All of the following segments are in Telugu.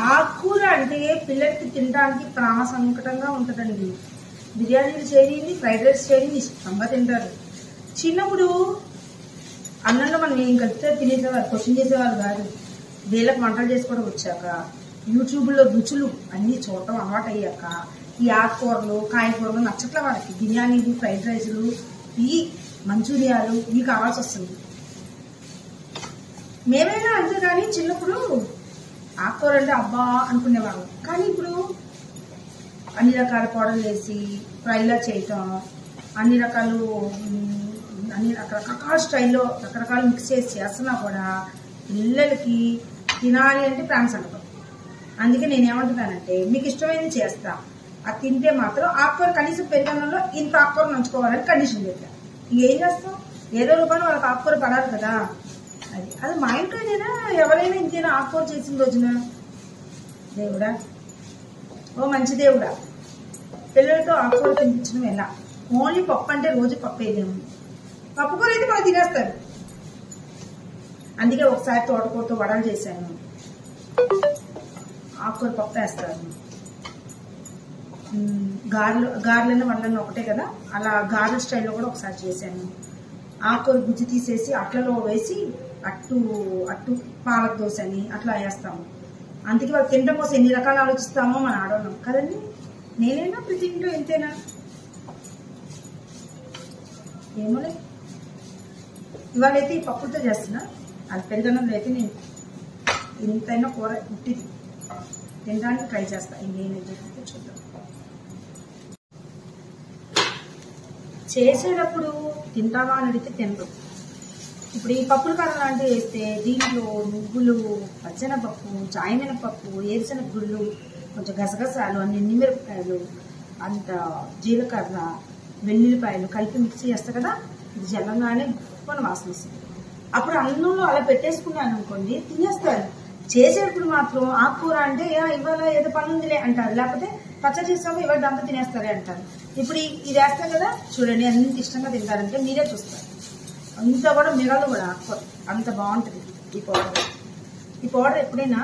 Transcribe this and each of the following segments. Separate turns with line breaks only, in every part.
ఆకుకూర అంటే పిల్లలకి తినడానికి ప్రాణ సంకటంగా ఉంటుందండి. బిర్యానీలు చేయండి, ఫ్రైడ్ రైస్ చేయండి, ఇష్టంగా తింటారు. చిన్నప్పుడు అన్నంలో మనం ఏం కలిపితే తినేసేవారు, క్వశ్చన్ చేసేవారు కాదు. వీళ్ళకి వంటలు చేసుకోవడం వచ్చాక యూట్యూబ్లో రుచులు అన్నీ చూడటం అలవాటు అయ్యాక ఈ ఆకుకూరలు కాయకూరలు నచ్చట్ల వాళ్ళకి. బిర్యానీలు, ఫ్రైడ్ రైసులు, ఈ మంచూరియాలు ఇవి కావాల్సి వస్తుంది. మేమైనా అంతే. కానీ చిన్నప్పుడు ఆకుకూర అంటే అబ్బా అనుకునేవాళ్ళం. కానీ ఇప్పుడు అన్ని రకాల పౌడర్లు వేసి ఫ్రైలా చేయటం, అన్ని రకరకాల స్టైల్లో రకరకాలు మిక్స్ చేసి చేస్తున్నా కూడా పిల్లలకి తినాలి అంటే ప్రాణ సంకటం. అందుకే నేనేమంటున్నానంటే మీకు ఇష్టమైనది చేస్తా, అది తింటే మాత్రం ఆకుకూర కనీసం పెరుగన్నంలో ఇంత ఆకుకూర నంచుకోవాలని కండిషన్ పెట్టా. ఏం చేస్తాం, ఏదో రూపాయలు వాళ్ళకి ఆకుకూర పడాలి కదా. అది మా ఇంట్లోనేనా ఎవరైనా ఇంతేనా ఆకుకూర చేసిన రోజున? దేవుడా, ఓ మంచి దేవుడా, పిల్లలతో ఆకుకూర తినిపించడం ఎలా? ఓన్లీ పప్పు అంటే రోజు పప్పు వేయలేము, పప్పు కూర అయితే మనం తినేస్తారు. అందుకే ఒకసారి తోటకూరతో వడలు చేశాను, ఆకుకూర పప్పు వేస్తాను. గారెలన్న వడలన్న ఒకటే కదా, అలా గారెల స్టైల్లో కూడా ఒకసారి చేశాను. ఆకుకూర గుజ్జు తీసేసి అట్లలో వేసి అట్టు పాలక దోశ అని అట్లా వేస్తాము. అందుకే వాళ్ళు తినడం కోసం ఎన్ని రకాలు ఆలోచిస్తామో మన ఆడవాళ్ళం కదండి. నేనైనా ప్రతి ఇంట్లో ఇంతేనా ఏమోలే. ఇవాళైతే ఈ పప్పులతో చేస్తున్నా. అది పెరుగన్నంలో అయితే నేను ఇంతైనా కూర ఉట్టిది తినడానికి ట్రై చేస్తా. ఇంకేమైతే చూద్దాం. చేసేటప్పుడు తింటావా అని అడిగితే తినరు. ఇప్పుడు ఈ పప్పుల కారం లాంటివి వేస్తే దీంట్లో నువ్వులు, పచ్చెనపప్పు, చాయమినపప్పు, ఏరుశనగ గుళ్ళు, కొంచెం గసగసాలు, అన్ని ఎండుమిరపకాయలు, అంత జీలకర్ర, వెల్లుల్లిపాయలు కలిపి మిక్సీ చేస్తా కదా, ఇది జల్లంగానే గొప్పని వాసన వస్తుంది. అప్పుడు అన్నంలో అలా పెట్టేసుకున్నాను అనుకోండి, తినేస్తారు. చేసేటప్పుడు మాత్రం ఆకుకూర అంటే ఇవాళ ఏదో పని ఉందిలే అంటారు, లేకపోతే పచ్చడి చేసాము ఇవాళ దాంతో తినేస్తారే అంటారు. ఇప్పుడు ఇది వేస్తాం కదా, చూడండి ఎంత ఇష్టంగా తింటారంటే మీరే చూస్తారు. అంతా కూడా మిగలదు కూడా ఆకుకూర, అంత బాగుంటుంది ఈ పౌడర్ ఎప్పుడైనా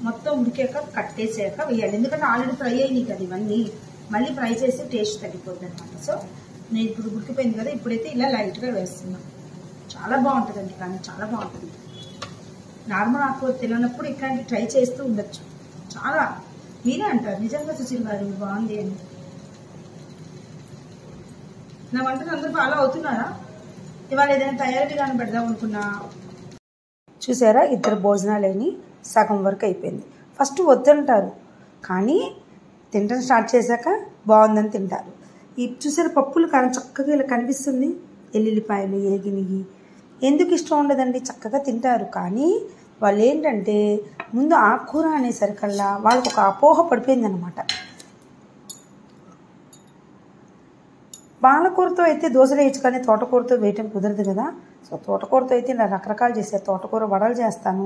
మొత్తం ఉడికాక కట్టేసాక వేయాలి. ఎందుకంటే ఆల్రెడీ ఫ్రై అయినాయి కదా ఇవన్నీ, మళ్ళీ ఫ్రై చేసి టేస్ట్ తగ్గిపోద్ది అనమాట. సో నేను ఇప్పుడు ఉడికిపోయింది కదా, ఇప్పుడైతే ఇలా లైట్గా వేస్తున్నా. చాలా బాగుంటుందండి, కానీ చాలా బాగుంటుంది. నార్మల్ ఆకుకూర తిననప్పుడు ఇట్లాంటి ట్రై చేస్తూ ఉండొచ్చు. చాలా మీరే అంటారు నిజంగా సుశీల్ గారు బాగుంది అని. నా వంటను అందరూ ఫాలో అవుతున్నారా? ఇవాళ ఏదైనా తయారీ విధానం పెడదాం అనుకున్నా. చూసారా, ఇద్దరు భోజనాలేని సగం వరకు అయిపోయింది. ఫస్ట్ వద్దంటారు, కానీ తినడం స్టార్ట్ చేశాక బాగుందని తింటారు. ఈ చూసారా పప్పులు కారం చక్కగా ఇలా కనిపిస్తుంది, ఎల్లుల్లిపాయలు ఏగినవి. ఎందుకు ఇష్టం ఉండదండి, చక్కగా తింటారు. కానీ వాళ్ళు ఏంటంటే ముందు ఆకుకూర అనేసరికల్లా వాళ్ళకు ఒక అపోహ పడిపోయింది అనమాట. పాలకూరతో అయితే దోశలు వేయచ్చు, కానీ తోటకూరతో వేయటం కుదరదు కదా. సో తోటకూరతో అయితే ఇలా రకరకాలు చేస్తాను. తోటకూర వడలు చేస్తాను,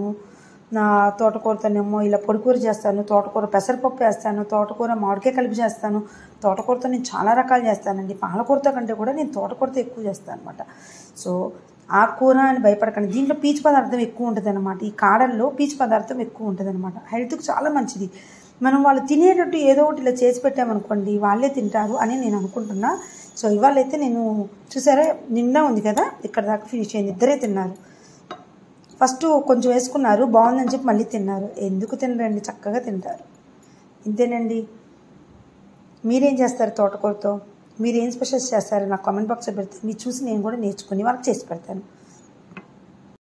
నా తోటకూరతోనేమో ఇలా పొడికూర చేస్తాను, తోటకూర పెసరపప్పు వేస్తాను, తోటకూర మామిడికాయ కలిపి చేస్తాను. తోటకూరతో నేను చాలా రకాలు చేస్తానండి. పాలకూరతో కంటే కూడా నేను తోటకూరతో ఎక్కువ చేస్తాను అనమాట. సో ఆకుకూర అని భయపడకండి, దీంట్లో పీచు పదార్థం ఎక్కువ ఉంటుంది అనమాట. ఈ కాడల్లో పీచు పదార్థం ఎక్కువ ఉంటుంది అనమాట, హెల్త్కి చాలా మంచిది. మనం వాళ్ళు తినేటట్టు ఏదో ఒకటి ఇలా చేసి పెట్టామనుకోండి, వాళ్ళే తింటారు అని నేను అనుకుంటున్నా. సో ఇవాళైతే నేను చూసారా నిండా ఉంది కదా, ఇక్కడ దాకా ఫినిష్ అయింది. ఇద్దరే తిన్నారు. ఫస్ట్ కొంచెం వేసుకున్నారు, బాగుందని చెప్పి మళ్ళీ తిన్నారు. ఎందుకు తినరండి, చక్కగా తింటారు. ఇంతేనండి. మీరేం చేస్తారు తోటకూరతో? మీరు ఏం స్పెషల్స్ చేస్తారు నాకు కామెంట్ బాక్స్లో పెడితే మీరు చూసి నేను కూడా నేర్చుకుని వాళ్ళకి చేసి పెడతాను.